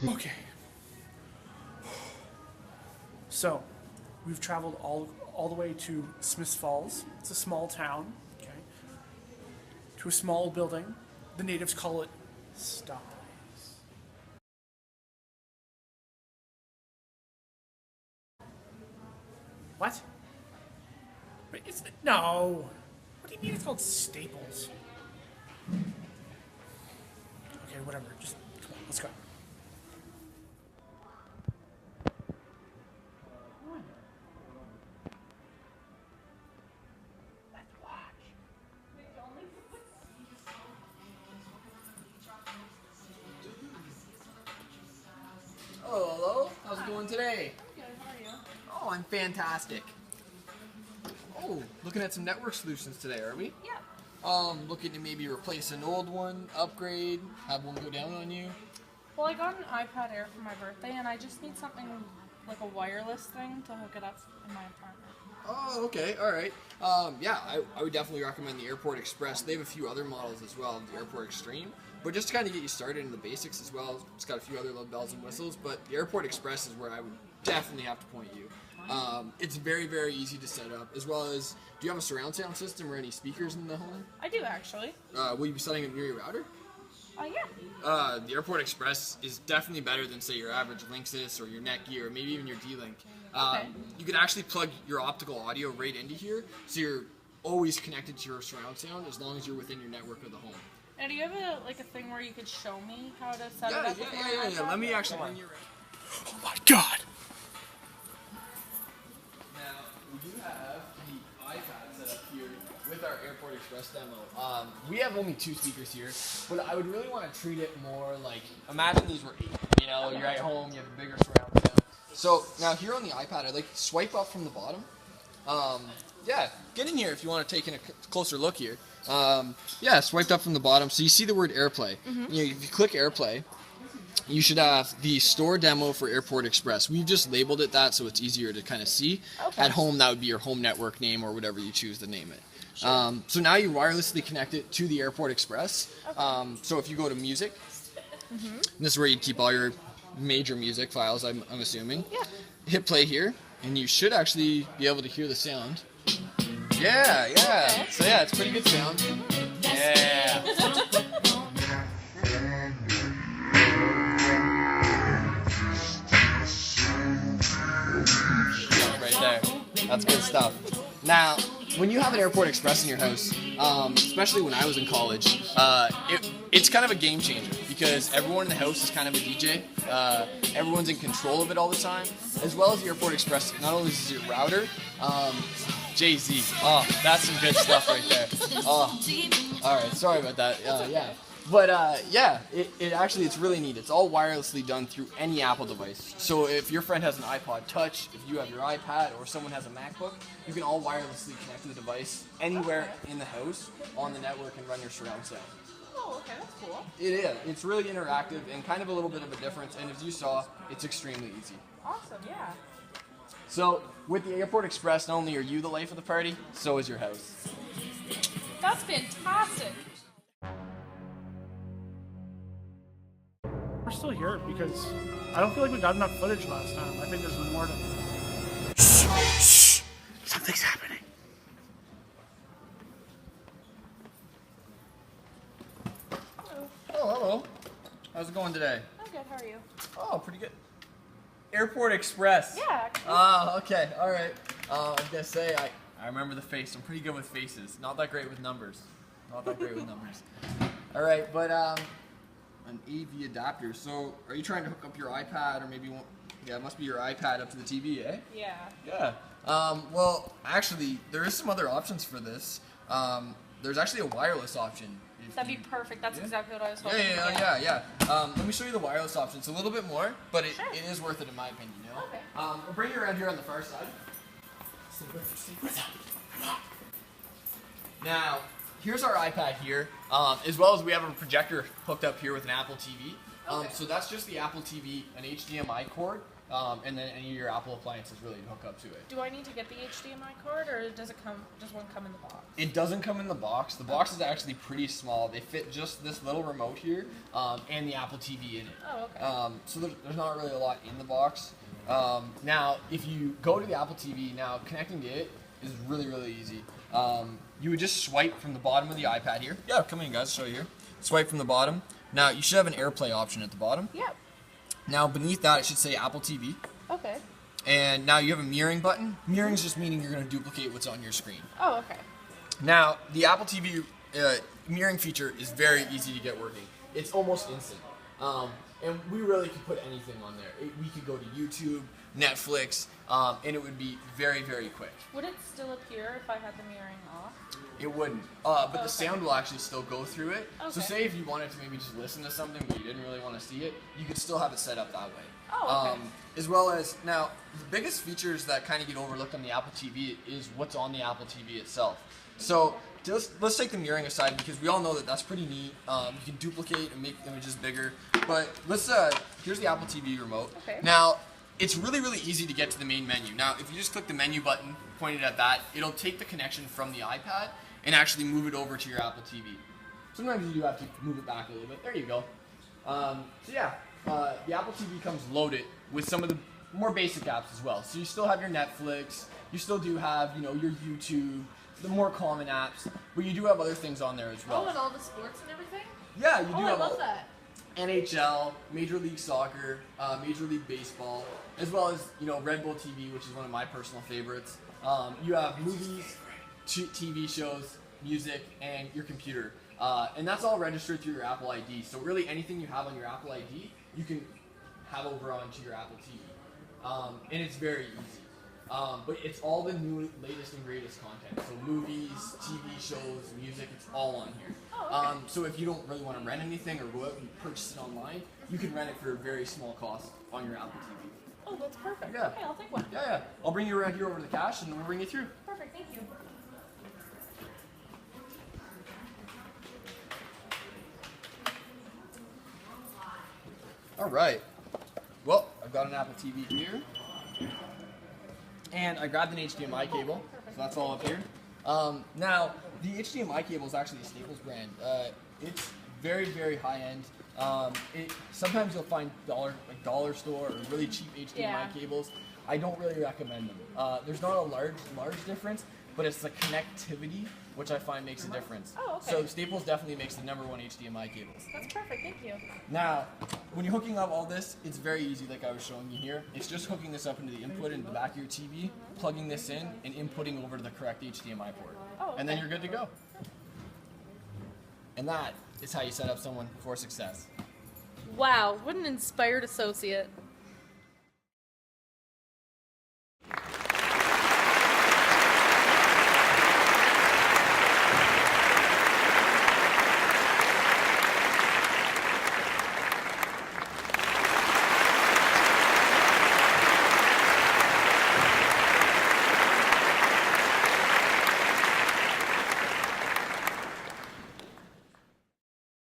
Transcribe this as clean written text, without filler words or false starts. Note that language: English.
Okay. So, we've traveled all the way to Smiths Falls. It's a small town, okay? To a small building. The natives call it Styes. What? Wait, is it? No. What do you mean it's called Staples? Okay, whatever. Just come on, let's go. Let's watch. Oh, hello. How's it going today? Good, how are you? Oh, I'm fantastic. Oh, looking at some network solutions today, are we? Yeah. Looking to maybe replace an old one, upgrade, have one go down on you. Well, I got an iPad Air for my birthday, and I just need something like a wireless thing to hook it up in my apartment. Oh, okay, all right. Yeah, I would definitely recommend the Airport Express. They have a few other models as well, the Airport Extreme. But just to kind of get you started in the basics as well, it's got a few other little bells and whistles. But the Airport Express is where I would definitely have to point you. It's very, very easy to set up, as well as, do you have a surround sound system or any speakers in the home? I do, actually. Will you be setting it near your router? Yeah. The Airport Express is definitely better than, say, your average Linksys or your Netgear or maybe even your D-Link. Okay. You can actually plug your optical audio right into here, so you're always connected to your surround sound as long as you're within your network of the home. Now, do you have a thing where you could show me how to set it up? with my Yeah. iPad? Let me actually bring you right. Oh my god! Now, we do have the iPad set up here with our Airport Express demo. We have only 2 speakers here, but I would really want to treat it more like, imagine these were 8. You know, you're at home, you have a bigger surround sound. So now here on the iPad, I'd like to swipe up from the bottom. Yeah, get in here if you want to take a closer look here. Yeah, swiped up from the bottom. So you see the word AirPlay. You know, if you click AirPlay, you should have the store demo for Airport Express. We've just labeled it that so it's easier to kind of see. Okay. At home, that would be your home network name or whatever you choose to name it. So now you wirelessly connect it to the Airport Express. Okay. So if you go to music, this is where you keep all your major music files, I'm assuming. Yeah. Hit play here, and you should actually be able to hear the sound. Yeah. Okay. So yeah, it's pretty good sound. Yeah. Right there. That's good stuff. Now, when you have an Airport Express in your house, especially when I was in college, it's kind of a game changer because everyone in the house is kind of a DJ. Everyone's in control of it all the time, as well as the Airport Express. Not only is it your router, Jay-Z. Oh, that's some good stuff right there. Oh, all right. Sorry about that. Yeah. But yeah, it's really neat. It's all wirelessly done through any Apple device. So if your friend has an iPod Touch, if you have your iPad, or someone has a MacBook, you can all wirelessly connect to the device anywhere in the house on the network and run your surround sound. Oh, okay, that's cool. It is. It's really interactive and kind of a little bit of a difference. And as you saw, it's extremely easy. Awesome, yeah. So with the Airport Express, not only are you the life of the party, so is your house. That's fantastic. We're still here because I don't feel like we got enough footage last time. I think there's more to. Shh! Something's happening. Hello. Oh, hello. How's it going today? I'm good, how are you? Oh, pretty good. Airport Express. Yeah, actually. Oh, okay. All right. I was going to say, I remember the face. I'm pretty good with faces. Not that great with numbers. All right, but an AV adapter. So are you trying to hook up your iPad or maybe you want, yeah, it must be your iPad up to the TV, eh? Yeah. Yeah. Well, actually, there is some other options for this. There's actually a wireless option. That'd be perfect. That's exactly what I was hoping. Yeah. Let me show you the wireless option. It's a little bit more, but it is worth it in my opinion, you know? Okay. I'll bring you around here on the far side. Sleep with them. Come on. Now, here's our iPad here, as well as we have a projector hooked up here with an Apple TV. So that's just the Apple TV, an HDMI cord, and then any of your Apple appliances really hook up to it. Do I need to get the HDMI cord, or does one come in the box? It doesn't come in the box. The box is actually pretty small. They fit just this little remote here and the Apple TV in it. Oh, okay. So there's not really a lot in the box. Now, if you go to the Apple TV, now connecting to it is really, really easy. You would just swipe from the bottom of the iPad here. Yeah, come in, guys. I'll show you here. Swipe from the bottom. Now, you should have an AirPlay option at the bottom. Yep. Now, beneath that, it should say Apple TV. Okay. And now you have a mirroring button. Mirroring is just meaning you're going to duplicate what's on your screen. Oh, okay. Now, the Apple TV mirroring feature is very easy to get working. It's almost instant. And we really could put anything on there. We could go to YouTube, Netflix, and it would be very, very quick. Would it still appear if I had the mirroring off? It wouldn't, but Okay. the sound will actually still go through it. So Okay. say if you wanted to maybe just listen to something but you didn't really want to see it, you could still have it set up that way. Oh, okay. As well as, now, the biggest features that kind of get overlooked on the Apple TV is what's on the Apple TV itself. So let's take the mirroring aside because we all know that that's pretty neat. You can duplicate and make images bigger. But here's the Apple TV remote. Okay. Now, it's really, really easy to get to the main menu. Now, if you just click the menu button pointed at that, it'll take the connection from the iPad and actually move it over to your Apple TV. Sometimes you do have to move it back a little bit. There you go. The Apple TV comes loaded with some of the more basic apps as well. So you still have your Netflix, you still do have, your YouTube, the more common apps, but you do have other things on there as well. Oh, and all the sports and everything? Yeah, you do Oh, I have love that. NHL, Major League Soccer, Major League Baseball, as well as Red Bull TV, which is one of my personal favorites. You have movies, TV shows, music, and your computer, and that's all registered through your Apple ID. So really, anything you have on your Apple ID, you can have over onto your Apple TV, and it's very easy. But it's all the new, latest and greatest content. So movies, TV shows, music, it's all on here. Oh, okay. So if you don't really want to rent anything or go out and purchase it online, you can rent it for a very small cost on your Apple TV. Oh, that's perfect. Yeah. Okay, I'll take one. Yeah. I'll bring you around here over to the cash and we'll bring you through. Perfect, thank you. All right. Well, I've got an Apple TV here. And I grabbed an HDMI cable, so that's all up here. Now, the HDMI cable is actually a Staples brand. It's very, very high end. Sometimes you'll find dollar store or really cheap HDMI cables. I don't really recommend them. There's not a large difference, but it's the connectivity which I find makes a difference. Oh, okay. So Staples definitely makes the #1 HDMI cables. That's perfect, thank you. Now, when you're hooking up all this, it's very easy like I was showing you here. It's just hooking this up into the input in the back of your TV, plugging this in, and inputting over to the correct HDMI port. Oh, okay. And then you're good to go. And that is how you set up someone for success. Wow, what an inspired associate.